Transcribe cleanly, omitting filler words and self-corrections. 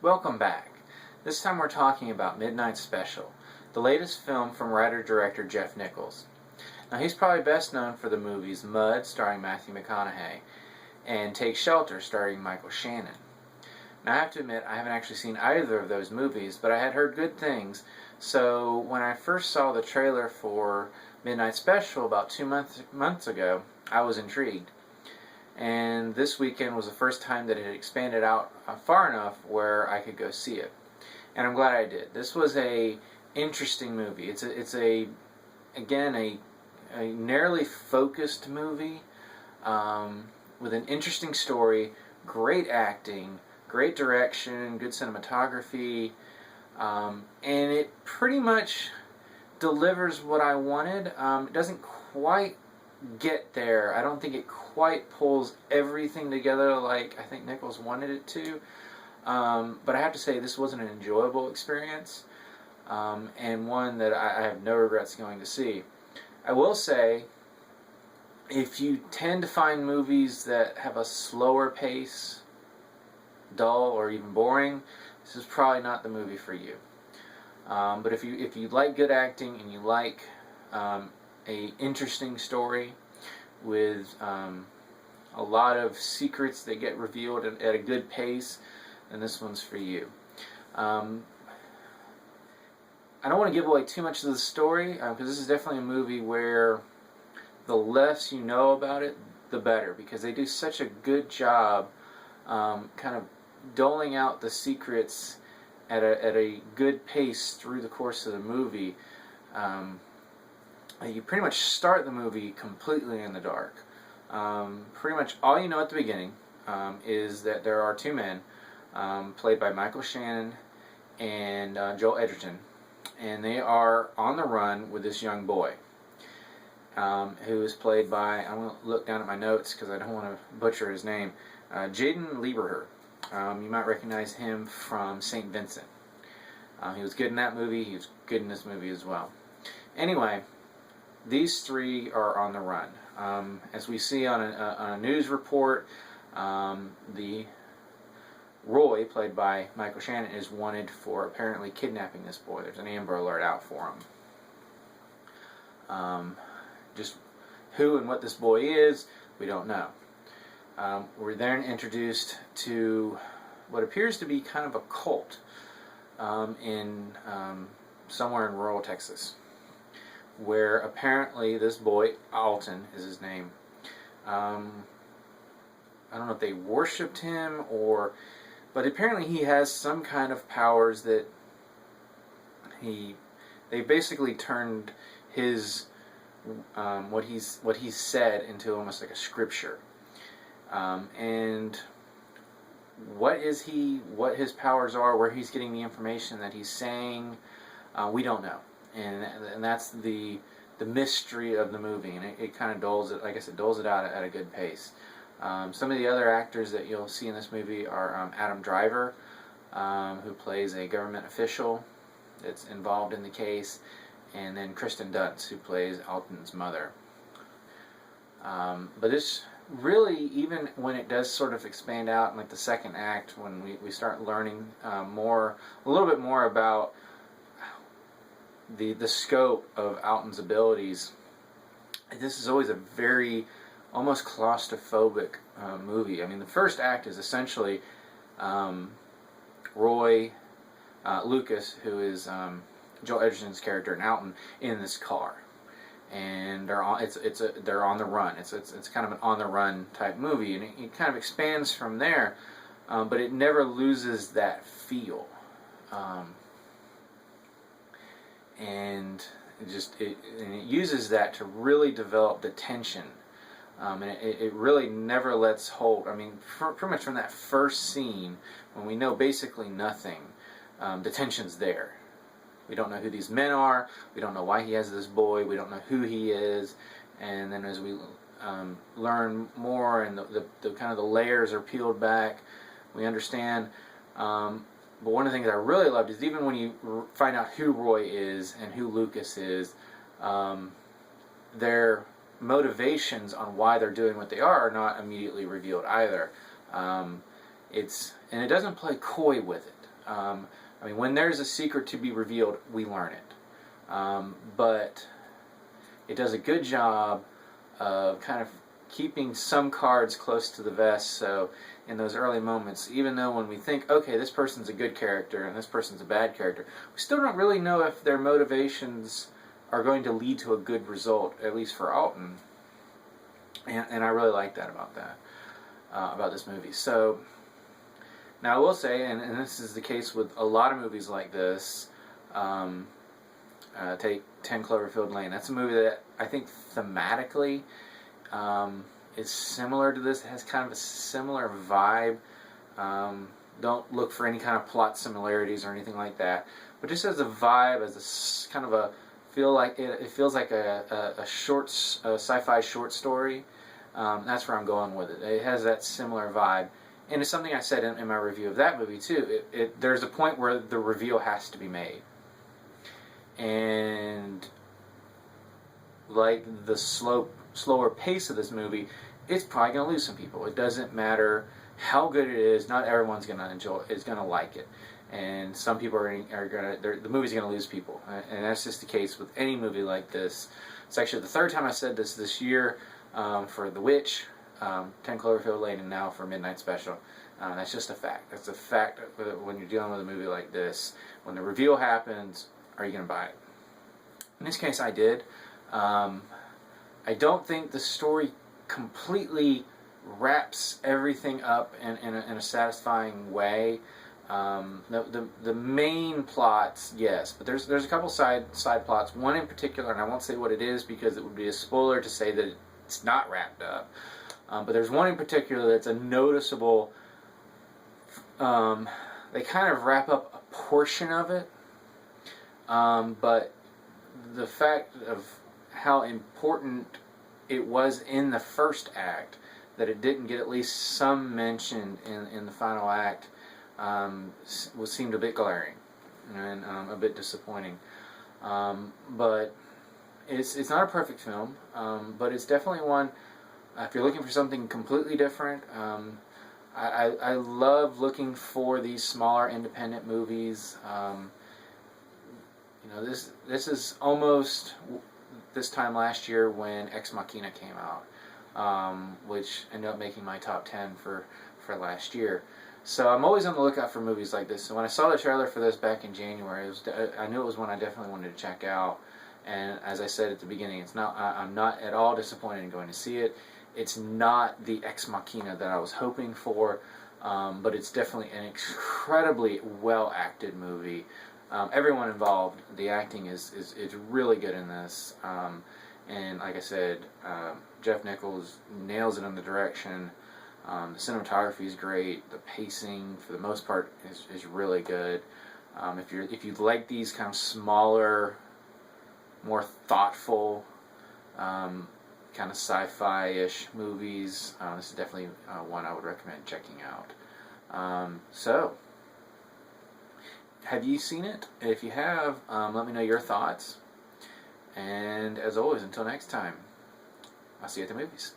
Welcome back. This time we're talking about Midnight Special, the latest film from writer-director Jeff Nichols. Now he's probably best known for the movies Mud, starring Matthew McConaughey, and Take Shelter, starring Michael Shannon. Now I have to admit I haven't actually seen either of those movies, but I had heard good things, so when I first saw the trailer for Midnight Special about 2 months ago, I was intrigued. And this weekend was the first time that it had expanded out far enough where I could go see it, and I'm glad I did. This was a interesting movie. It's a narrowly focused movie with an interesting story, great acting, great direction, good cinematography, and it pretty much delivers what I wanted. It doesn't quite get there. I don't think it quite pulls everything together like I think Nichols wanted it to. But I have to say this was an enjoyable experience, and one that I have no regrets going to see. I will say, if you tend to find movies that have a slower pace, dull, or even boring, this is probably not the movie for you. But if you like good acting and you like a interesting story with a lot of secrets that get revealed at a good pace, then this one's for you. I don't want to give away too much of the story, because this is definitely a movie where the less you know about it, the better, because they do such a good job kind of doling out the secrets at a good pace through the course of the movie. You pretty much start the movie completely in the dark. Pretty much all you know at the beginning is that there are two men, played by Michael Shannon and Joel Edgerton, and they are on the run with this young boy, who is played by, I'm going to look down at my notes because I don't want to butcher his name, Jaden Lieberher. You might recognize him from St. Vincent. He was good in that movie. He was good in this movie as well. Anyway, these three are on the run. As we see on a news report, the Roy, played by Michael Shannon, is wanted for apparently kidnapping this boy. There's an Amber Alert out for him. Just who and what this boy is, we don't know. We're then introduced to what appears to be kind of a cult in somewhere in rural Texas, where apparently this boy, Alton is his name, I don't know if they worshipped him but apparently he has some kind of powers that they basically turned his what he's said into almost like a scripture. And what his powers are, where he's getting the information that he's saying, we don't know. And that's the mystery of the movie, and it kind of doles it, like I said, doles it out at a good pace. Some of the other actors that you'll see in this movie are Adam Driver, who plays a government official that's involved in the case, and then Kristen Dunst, who plays Alton's mother. But this really, even when it does sort of expand out in like the second act, when we start learning a little bit more about the scope of Alton's abilities, this is always a very almost claustrophobic movie. I mean, the first act is essentially Roy Lucas, who is Joel Edgerton's character, and Alton in this car, and they're on the run. It's kind of an on the run type movie, and it kind of expands from there, but it never loses that feel. And it uses that to really develop the tension, and it really never lets hold. I mean, pretty much from that first scene, when we know basically nothing, the tension's there. We don't know who these men are. We don't know why he has this boy. We don't know who he is. And then as we learn more, and the kind of the layers are peeled back, we understand. But one of the things I really loved is even when you find out who Roy is and who Lucas is, their motivations on why they're doing what they are not immediately revealed either. And it doesn't play coy with it. I mean, when there's a secret to be revealed, we learn it. But it does a good job of kind of keeping some cards close to the vest, so in those early moments, even though when we think, okay, this person's a good character and this person's a bad character, we still don't really know if their motivations are going to lead to a good result, at least for Alton. And I really like that about this movie. So, now I will say, and this is the case with a lot of movies like this, take 10 Cloverfield Lane. That's a movie that I think thematically is similar to this. It has kind of a similar vibe. Don't look for any kind of plot similarities or anything like that, but just as a vibe, as a kind of a it feels like a short sci-fi short story. That's where I'm going with it. It has that similar vibe, and it's something I said in my review of that movie too. There's a point where the reveal has to be made, and like the slower pace of this movie, it's probably going to lose some people. It doesn't matter how good it is. Not everyone's going to like it, and some people are going to. The movie's going to lose people, and that's just the case with any movie like this. It's actually the third time I said this year, for The Witch, 10 Cloverfield Lane, and now for Midnight Special. That's just a fact. That's a fact when you're dealing with a movie like this. When the reveal happens, are you going to buy it? In this case, I did. I don't think the story completely wraps everything up in a satisfying way. The main plots, yes, but there's a couple side plots. One in particular, and I won't say what it is because it would be a spoiler to say that it's not wrapped up. But there's one in particular that's a noticeable. They kind of wrap up a portion of it, but the fact of how important it was in the first act that it didn't get at least some mention in the final act seemed a bit glaring and a bit disappointing. But it's not a perfect film, but it's definitely one. If you're looking for something completely different, I love looking for these smaller independent movies. This is almost this time last year when Ex Machina came out, which ended up making my top 10 for last year. So I'm always on the lookout for movies like this. So when I saw the trailer for this back in January, I knew it was one I definitely wanted to check out. And as I said at the beginning, I'm not at all disappointed in going to see it. It's not the Ex Machina that I was hoping for, but it's definitely an incredibly well-acted movie. Everyone involved, the acting is really good in this. And like I said, Jeff Nichols nails it on the direction. The cinematography is great. The pacing, for the most part, is really good. If you like these kind of smaller, more thoughtful, kind of sci-fi-ish movies, this is definitely one I would recommend checking out. So, have you seen it? If you have, let me know your thoughts. And as always, until next time, I'll see you at the movies.